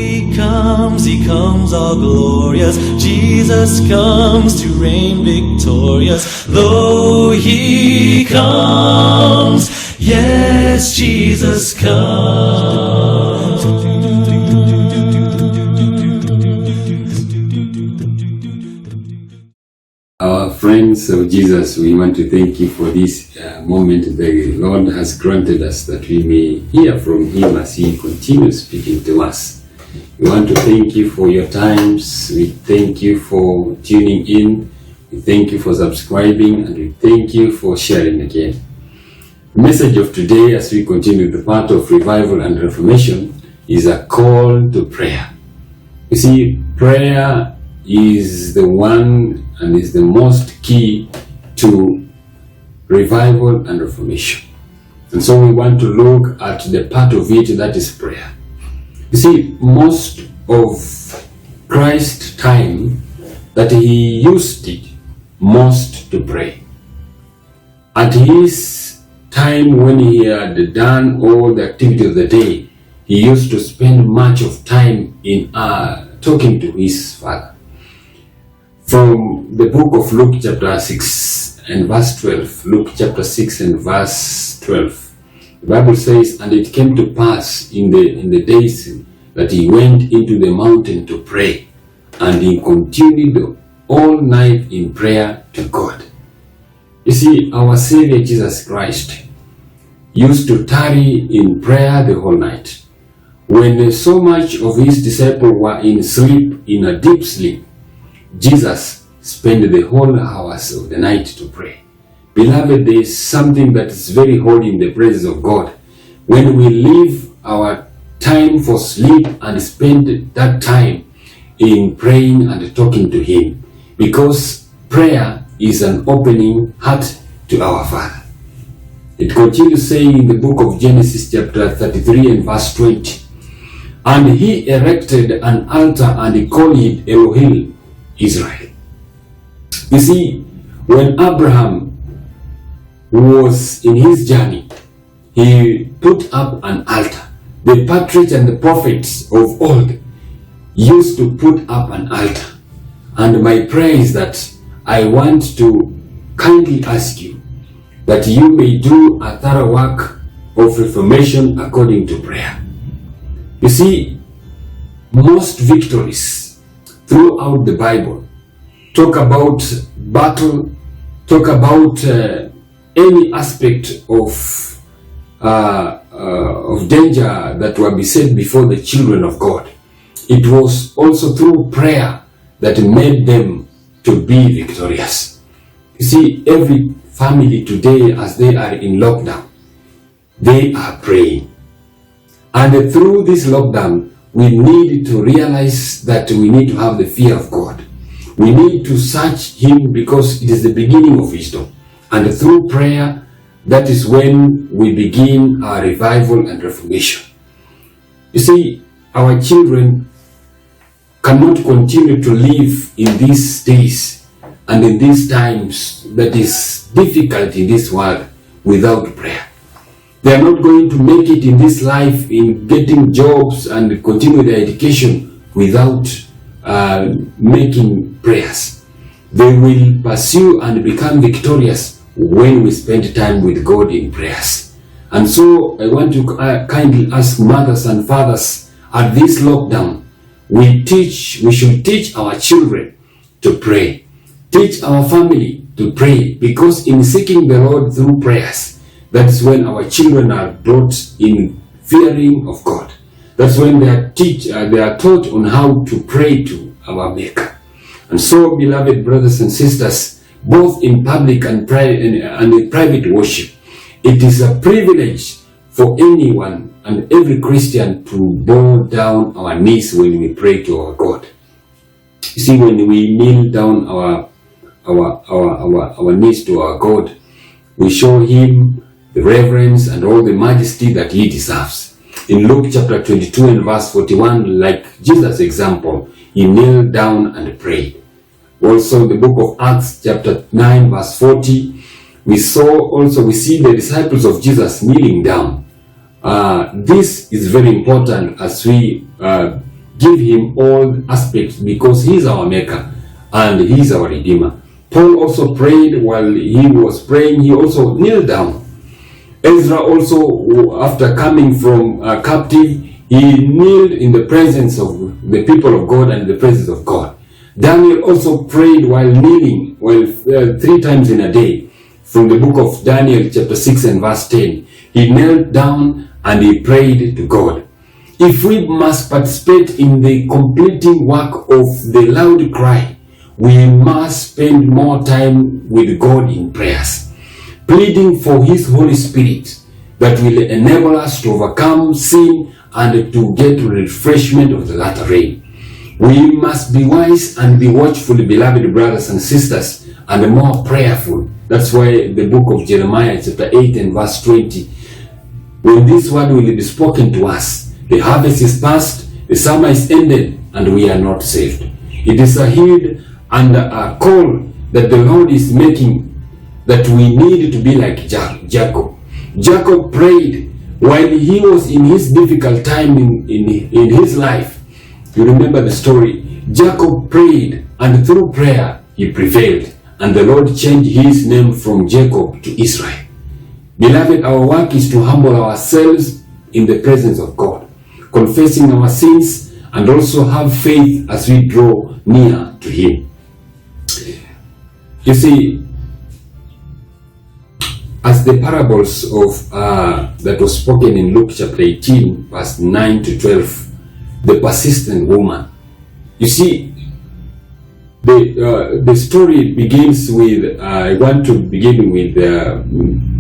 He comes all glorious. Jesus comes to reign victorious. Though he comes, yes, Jesus comes. Our friends of Jesus, we want to thank you for this moment the Lord has granted us, that we may hear from him as he continues speaking to us. We want to thank you for your times. We thank you for tuning in. We thank you for subscribing, and we thank you for sharing again. The message of today, as we continue the part of revival and reformation, is a call to prayer. You see, prayer is the one and is the most key to revival and reformation. And so we want to look at the part of it that is prayer. You see, most of Christ's time that he used it most to pray. At his time, when he had done all the activity of the day, he used to spend much of time in talking to his Father. From the book of Luke chapter 6 and verse 12, Luke chapter 6 and verse 12, the Bible says, "And it came to pass in the days that he went into the mountain to pray, and he continued all night in prayer to God." You see, our Savior Jesus Christ used to tarry in prayer the whole night. When so much of his disciples were in sleep, in a deep sleep, Jesus spent the whole hours of the night to pray. Beloved, there is something that is very holy in the presence of God. When we leave our time for sleep and spend that time in praying and talking to him, because prayer is an opening heart to our Father. It continues saying in the book of Genesis chapter 33 and verse 20, "And he erected an altar and he called it Elohim Israel." You see, when Abraham was in his journey, he put up an altar. The patriarchs and the prophets of old used to put up an altar. And my prayer is that I want to kindly ask you that you may do a thorough work of reformation according to prayer. You see, most victories throughout the Bible talk about battle, talk about any aspect of danger that will be set before the children of God. It was also through prayer that made them to be victorious. You see, every family today, as they are in lockdown, they are praying. And through this lockdown, we need to realize that we need to have the fear of God. We need to search him, because it is the beginning of wisdom. And through prayer, that is when we begin our revival and reformation. You see, our children cannot continue to live in these days and in these times that is difficult in this world without prayer. They are not going to make it in this life in getting jobs and continue their education without making prayers. They will pursue and become victorious when we spend time with God in prayers. And so I want to kindly ask mothers and fathers, at this lockdown, we should teach our children to pray. Teach our family to pray, because in seeking the Lord through prayers, that's when our children are brought in fearing of God. That's when they are taught on how to pray to our Maker. And so, beloved brothers and sisters, both in public and in private worship, it is a privilege for anyone and every Christian to bow down our knees when we pray to our God. You see, when we kneel down our knees to our God, we show him the reverence and all the majesty that he deserves. In Luke chapter 22 and verse 41, like Jesus' example, he knelt down and prayed. Also, the book of Acts chapter 9 verse 40, we see the disciples of Jesus kneeling down. This is very important as we give him all aspects, because he's our maker and he's our redeemer. Paul also prayed. While he was praying, he also kneeled down. Ezra also, after coming from captive, he kneeled in the presence of the people of God and the presence of God. Daniel also prayed while kneeling, 3 times in a day. From the book of Daniel chapter 6 and verse 10, he knelt down and he prayed to God. If we must participate in the completing work of the loud cry, we must spend more time with God in prayers, pleading for His Holy Spirit that will enable us to overcome sin and to get refreshment of the latter rain. We must be wise and be watchful, beloved brothers and sisters, and more prayerful. That's why the book of Jeremiah chapter 8 and verse 20, when this word will be spoken to us, the harvest is past, the summer is ended, and we are not saved. It is a hint and a call that the Lord is making, that we need to be like Jacob. Jacob prayed while he was in his difficult time in his life. You remember the story. Jacob prayed, and through prayer he prevailed, and the Lord changed his name from Jacob to Israel. Beloved, our work is to humble ourselves in the presence of God, confessing our sins, and also have faith as we draw near to Him. You see, as the parables of that was spoken in Luke chapter 18, verse 9 to 12, the persistent woman. You see, the story begins with, I want to begin with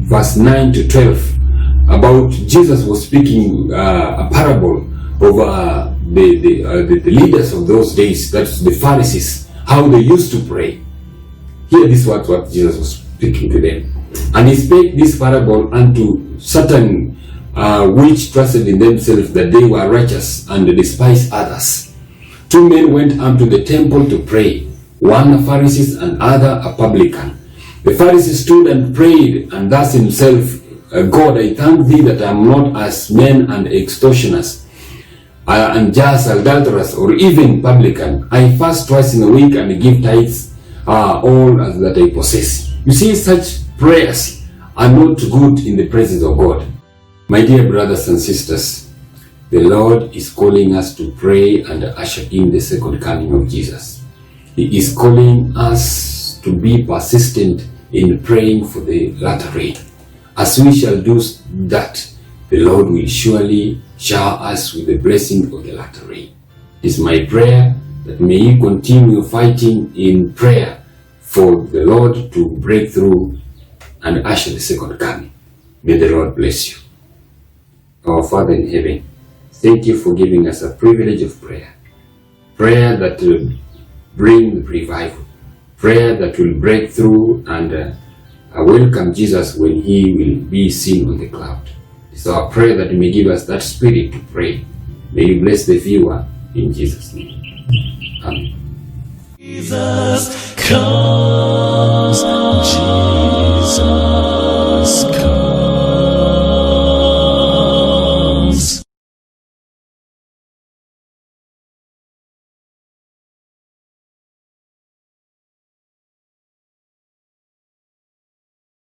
verse 9 to 12, about Jesus was speaking a parable of the leaders of those days, that's the Pharisees, how they used to pray. Here this was what Jesus was speaking to them. And he spake this parable unto certain which trusted in themselves that they were righteous and despised others. 2 men went up to the temple to pray, one a Pharisee and other a publican. The Pharisee stood and prayed, and thus himself, God, I thank thee that I am not as men and extortioners, unjust, adulterers, or even publican. I fast twice in a week and give tithes all that I possess. You see, such prayers are not good in the presence of God. My dear brothers and sisters, the Lord is calling us to pray and usher in the second coming of Jesus. He is calling us to be persistent in praying for the latter rain. As we shall do that, the Lord will surely shower us with the blessing of the latter rain. It is my prayer that may you continue fighting in prayer for the Lord to break through and usher the second coming. May the Lord bless you. Our Father in heaven, thank you for giving us a privilege of prayer. Prayer that will bring revival. Prayer that will break through and welcome Jesus when He will be seen on the cloud. It's our prayer that you may give us that spirit to pray. May you bless the viewer in Jesus' name. Amen. Jesus comes, Jesus.